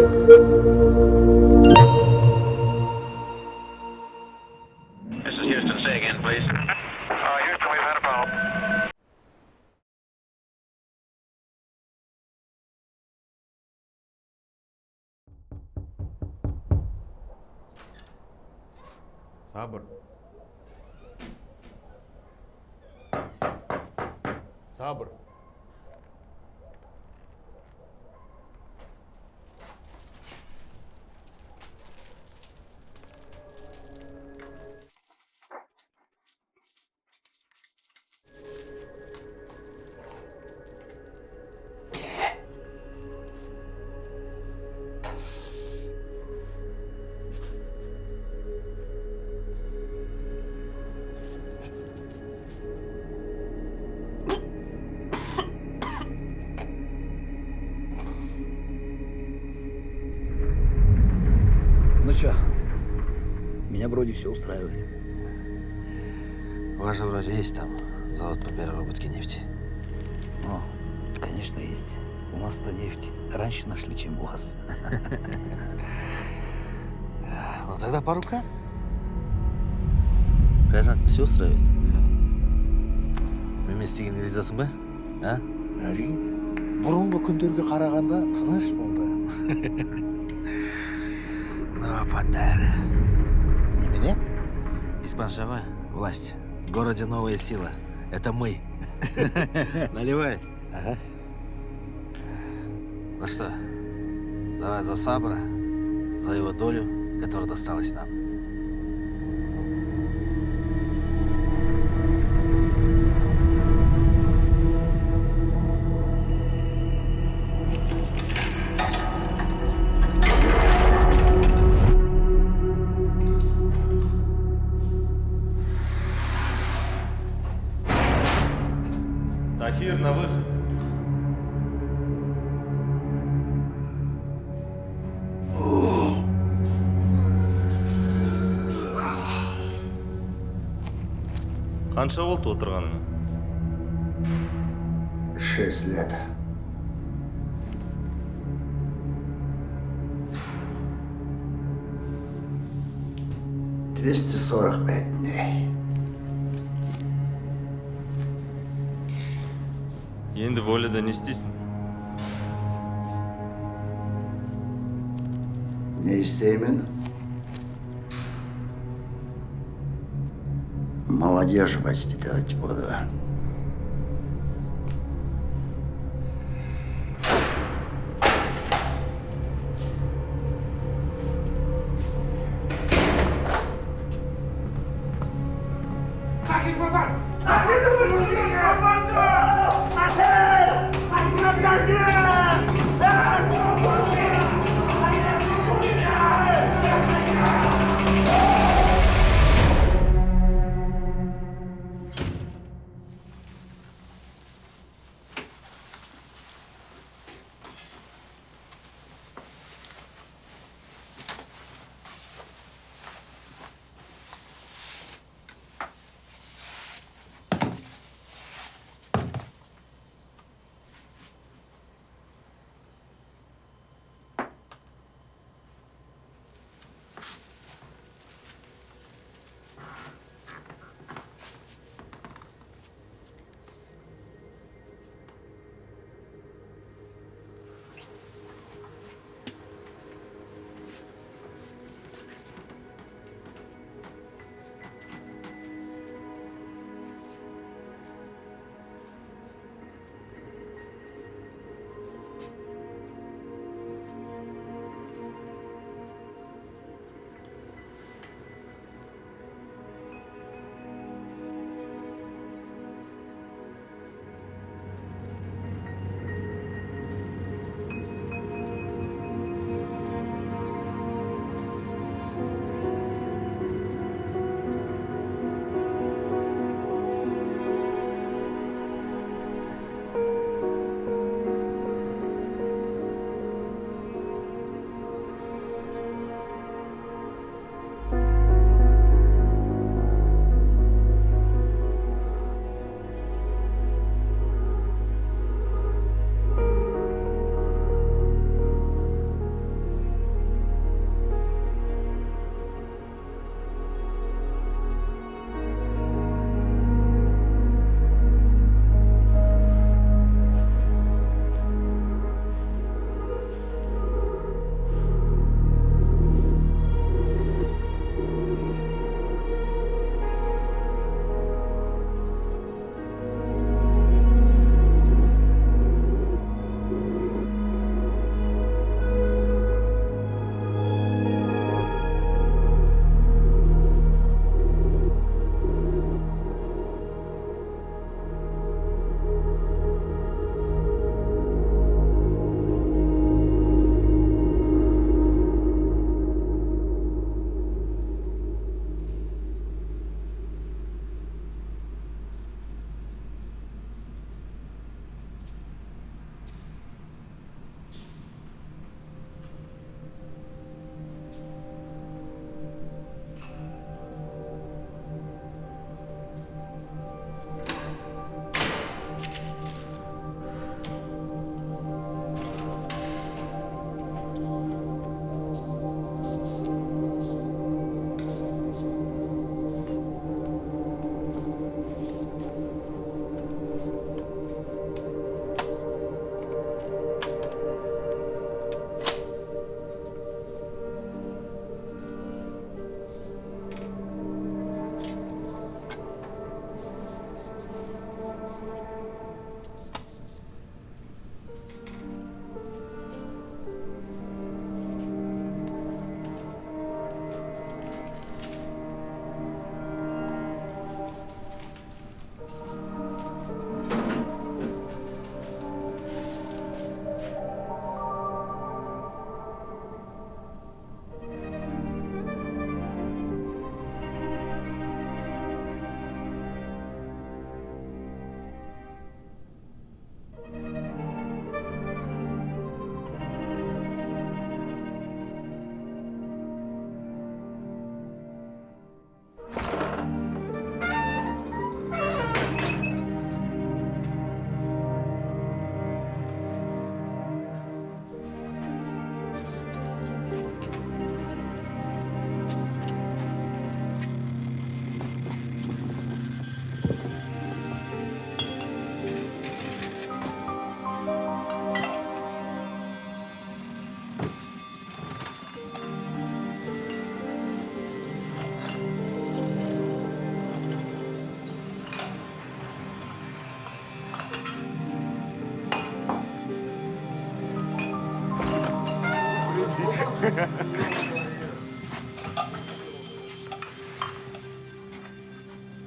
This is Houston. Say again, please. Houston, we've had a problem. Sabır. Sabır. Ну чё, меня вроде все устраивает. У вас же вроде есть там завод по переработке нефти. О, конечно, есть. У нас-то нефть раньше нашли, чем у вас. Ну тогда по рукам. Кажан, все устраивает? Вместе ризасың ба? А? Әрине. Бұрынғы күндерге қарағанда тыныш болды. Ну, подарок. Немене? Испанша ғой, власть. В городе новая сила. Это мы. Наливай. Ага. Ну что, давай за Сабра, за его долю, которая досталась нам. Тахир, на выход. Қанша болды отырғаныңа? 6 лет. $245 дней. Енді воледа не істейсің? Не істеймін? Молодежь воспитывать буду.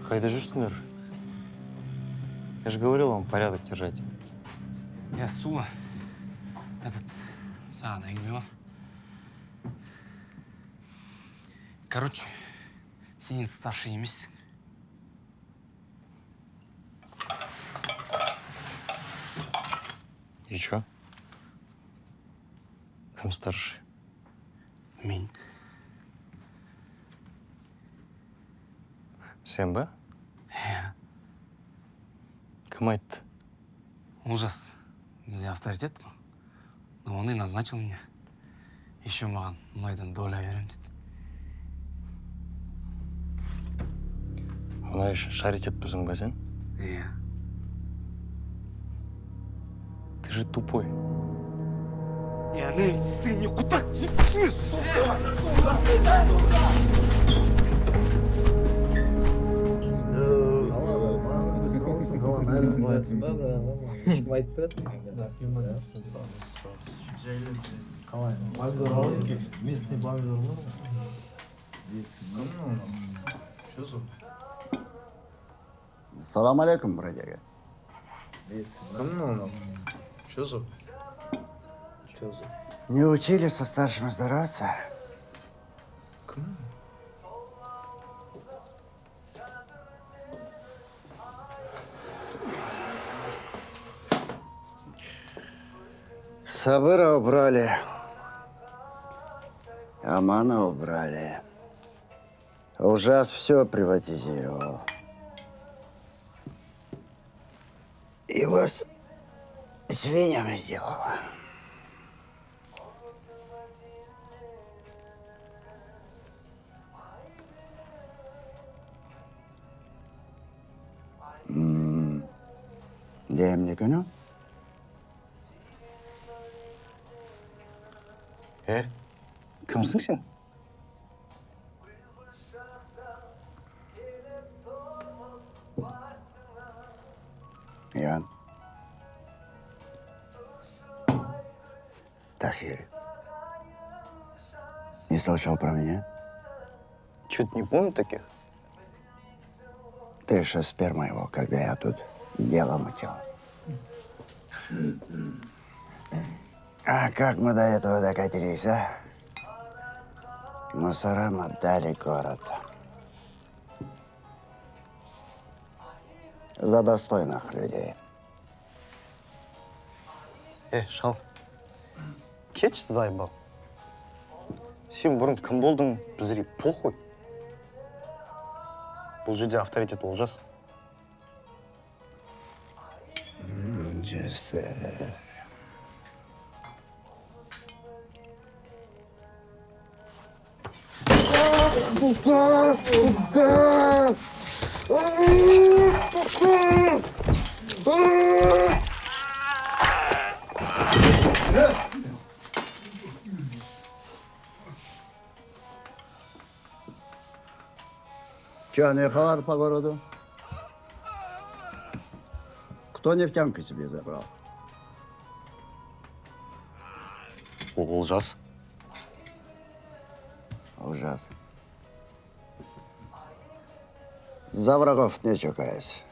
Қайда жүрсіңдер? Я же говорил вам порядок держать. Я Сула. Саған әңгіме бар. Короче, сен старший емессің. И чё? Кім старший? Мен. Сен ба? Кім айтты? Ужас. Бізде авторитет қой. Но он и назначил меня. Еще маған мұнайдан доля берем дейді. Мұнай үшін шарит етпізің ба сен? Иә. Ты же тупой. Мен сен не құтақ Местный помидор var mı? Салам алейкум, бродяга. Не учили со старшими здороваться? Сабыра убрали. Амана убрали. Ужас все приватизировал. И вас свиньям сделал. Демник, ну? Кімсің сен? Ян. Тахир. Не слышал про меня? Чё-то не помню таких. Ты еще сперма его, когда я тут дело мутил. А как мы до этого докатились, а? Мусорам отдали город. За достойных людей. Шал. Кетші зайбал. Сен бұрын кім болдың, бізге похуй. Бұл жерде авторитет олжас. Че, нехвар по городу? Кто нефтянку себе забрал? Олжас. Ужас. За врагов не чукаюсь.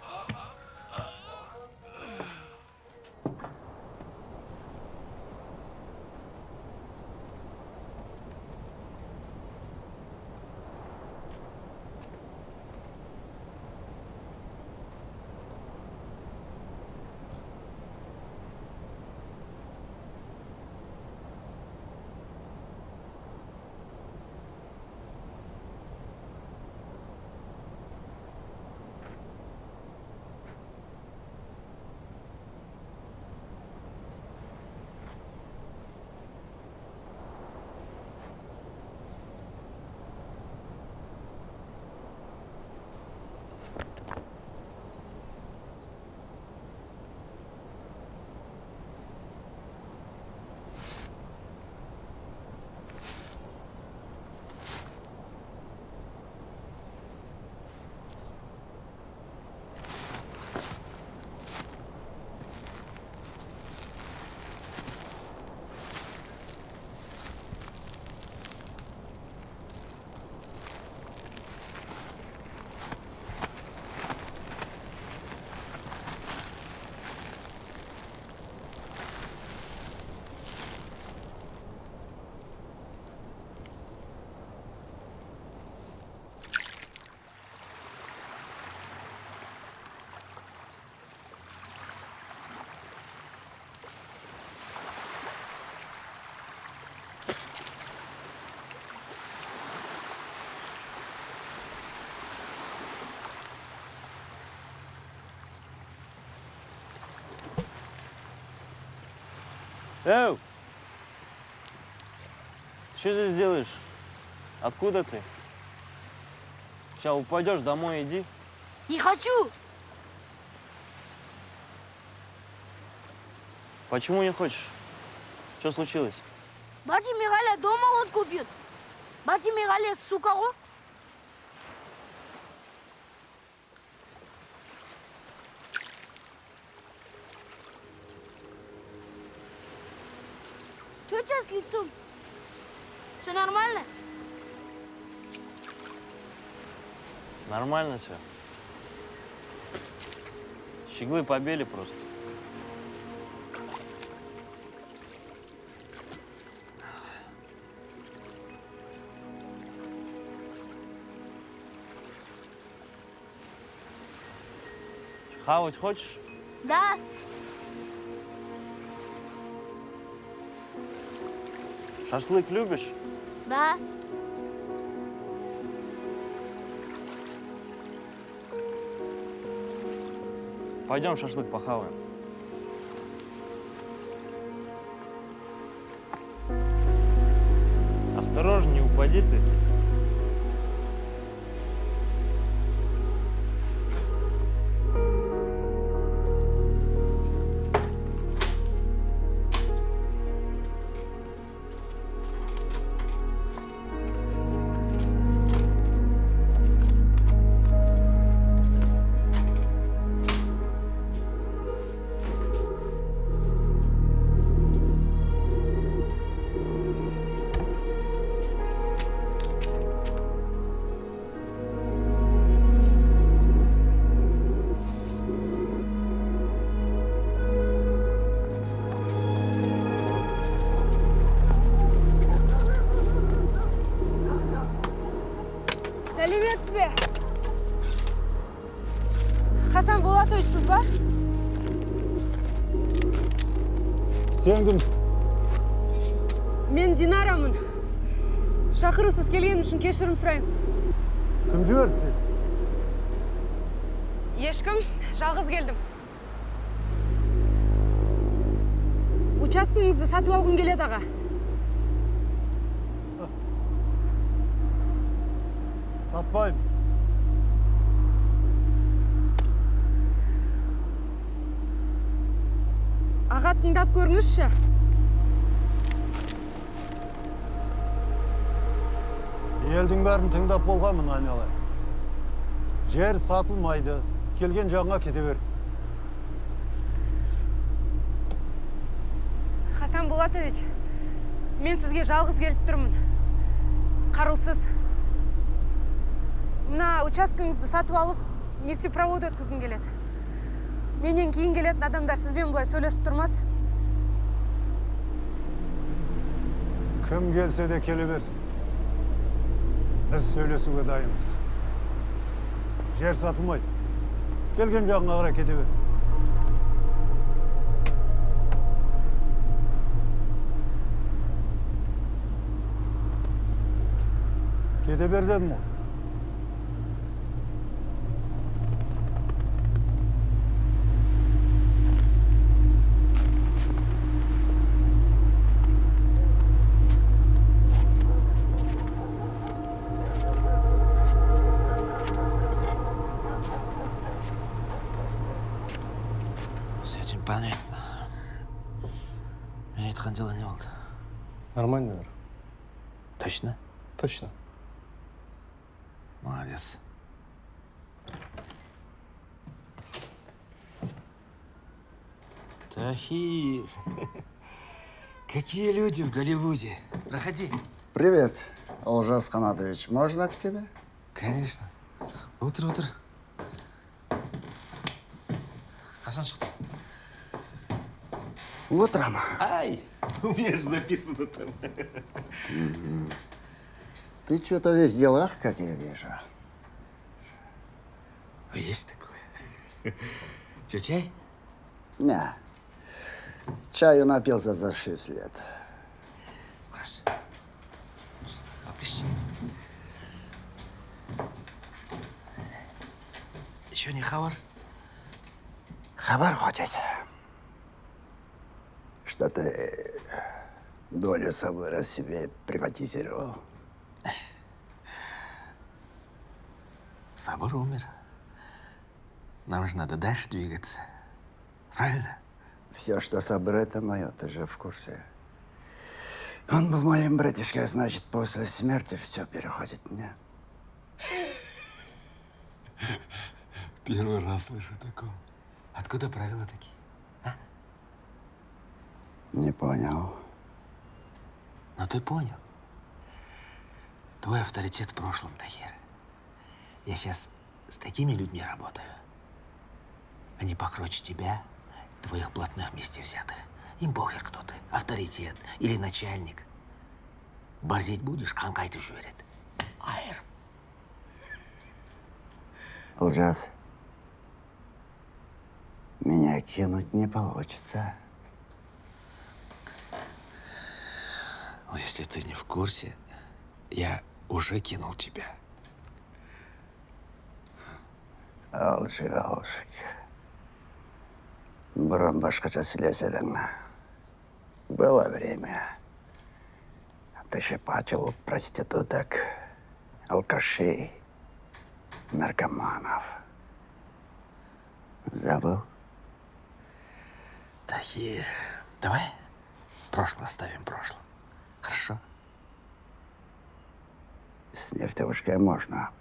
Эу! Ты что здесь делаешь? Откуда ты? Сейчас упадешь, домой иди. Не хочу. Почему не хочешь? Что случилось? Бати Мигаля дома вот купит. Бати Мигаля, сука, ғой. Что у тебя с лицом? Все нормально? Нормально все. Щеглы побели просто. Хавать хочешь? Да. Шашлык любишь? Да. Пойдем шашлык похаваем. Осторожно, не упади ты. Сәлеметсіз бе? Хасан Болатовичсіз ба? Сен кімсің? Мен Динарамын. Шақырусыз келгенім үшін кешірім сұраймын. Кім жіберді сені? Ешкім, жалғыз келдім. Учаскеңізді сатып алғым келеді, аға. Сатпаймын. Аға, тыңдап көріңізші. Елдің бәрін тыңдап болғанмын, айналайын. Жер сатылмайды, келген жағыңа кете бер. Хасан Болатович, мен сізге жалғыз келіп тұрмын. Қарусыз. Мына учаскеңізді сатып алып, нефтепровод өткізгім келеді. Менен кейін келетін адамдар сізбен бұлай сөйлесіп тұрмас. Кім келсе де келе берсін. Біз сөйлесуге дайынбыз. Жер сатылмайды. Келген жағыңа қарай кете бер. Кете бер дедім ғой. С этим понятно. Меня айтқан дела не болды? Нормально, Ир. Точно? Точно. Молодец. Тахир, какие люди в Голливуде. Проходи. Привет, Олжас Канатович. Можно к тебе? Конечно. Утро. Қашан шықты? Утром. Ай, у меня же записано там. Ты что-то весь в делах, как я вижу. Есть такое. Че, чай? Не. Чаю напился за 6 лет. Класс. Попиши. Еще не хавар? Хабар ходит, что что ты долю Сабыра себе приватизировал. Сабыр умер. Нам же надо дальше двигаться. Правильно? Все, что Сабыр, это мое, ты же в курсе. Он был моим братишкой, а значит, после смерти все переходит мне. Первый раз слышу такого. Откуда правила такие? Не понял. Но ты понял. Твой авторитет в прошлом, Тахир. Я сейчас с такими людьми работаю. Они покруче тебя и твоих блатных вместе взятых. Им похер, кто ты. Авторитет или начальник. Борзеть будешь, қаңқайтып жібереді. Айыр. Лжас. Меня кинуть не получится. Но если ты не в курсе, я уже кинул тебя. Алжик. Бұрын башқаша сөйлеседің. Было время. Ты шипатил у проституток, алкашей, наркоманов. Забыл? Тахир, давай прошлое оставим в прошлом. Хорошо? С нефтевушкой можно.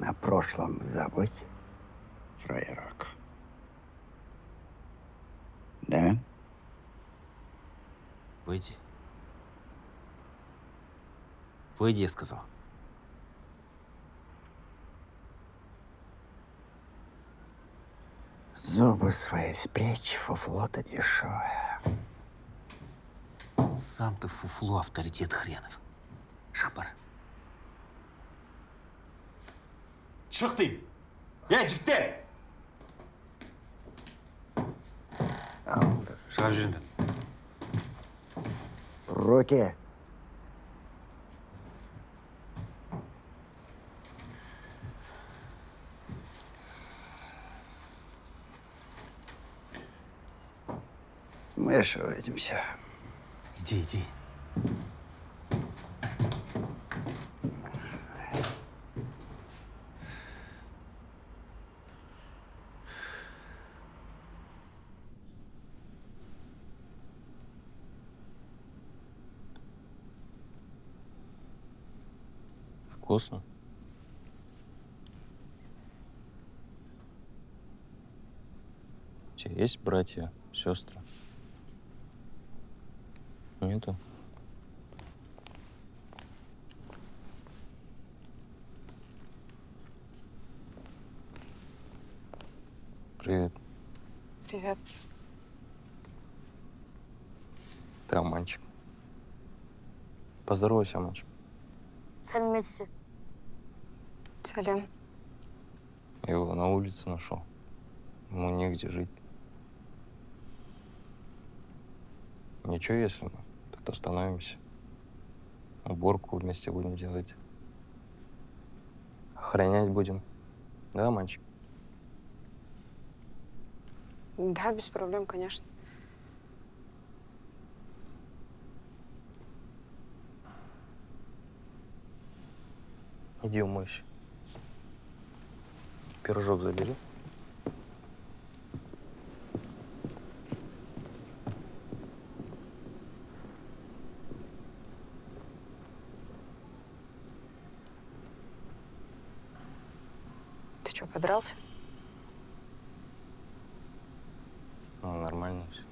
На прошлом забыть, фраерок. Да? Выйди. Выйди, я сказал. Зубы свои спрячь, фуфло-то дешевое. Сам ты фуфло, авторитет хренов. Шахпар. Шық деймін. Жігіттер! Шығарып жүріңдер. Руки. Мы еще увидимся. Иди. Вкусно. У тебя есть братья, сестры? Нету? Привет. Привет. Ты Аманчик. Поздоровайся, Аманчик. Сәлеметсіз. Сәлем. Я его на улице нашел. Ему негде жить. Ничего, если мы тут остановимся. Уборку вместе будем делать. Охранять будем. Да, мальчик? Да, без проблем, конечно. Иди умойся. Пирожок забери. Ты что, подрался? Ну, нормально все.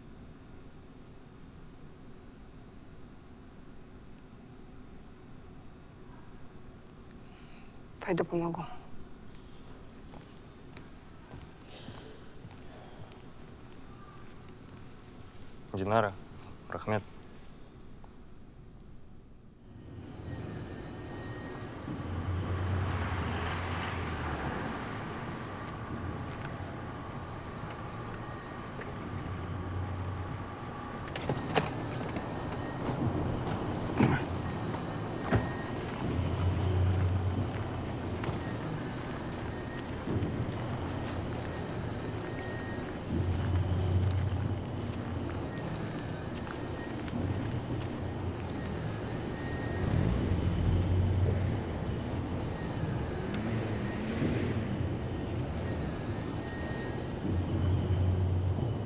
Пойду помогу. Динара, Рахмет.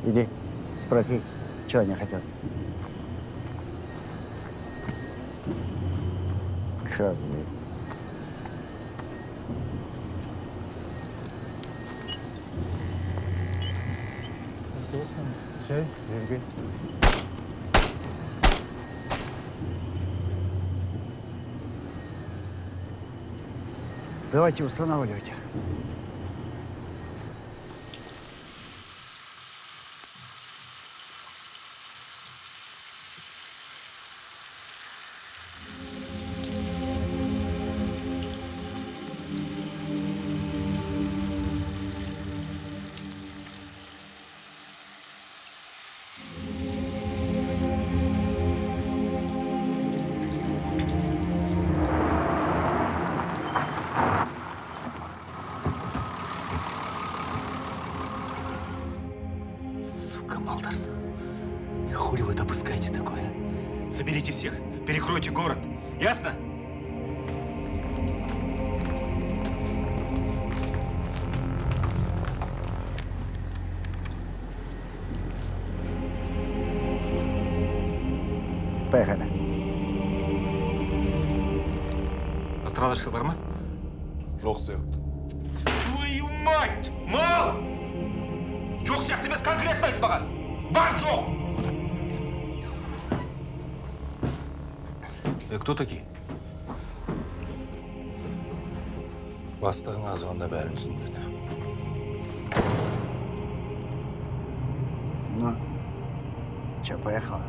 Иди, спроси, что они хотят. Козлы. Чай, Сергей. Давайте устанавливайте. Сука, Малдер. Хули вы допускаете такое? Соберите всех, перекройте город. Ясно? Поехали. Пострадавший бар ма? Жоқ сияқты. Твою мать! Мал! Жоқ сияқты емес, конкретно айтпаған. Бар, жоқ! Кто такие? Бастығыңа звонда бәрін түсіндірді. Ну, что, поехала?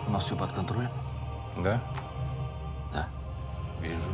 У нас все под контролем? Да? Да. Вижу.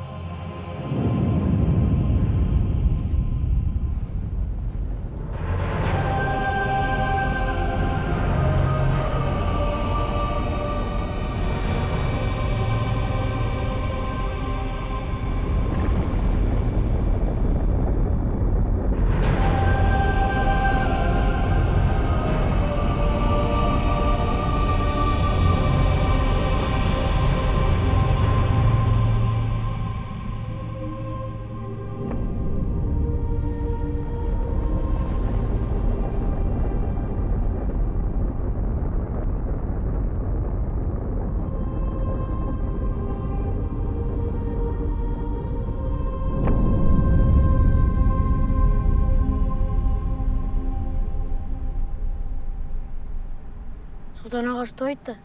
Султан аға, что айтты?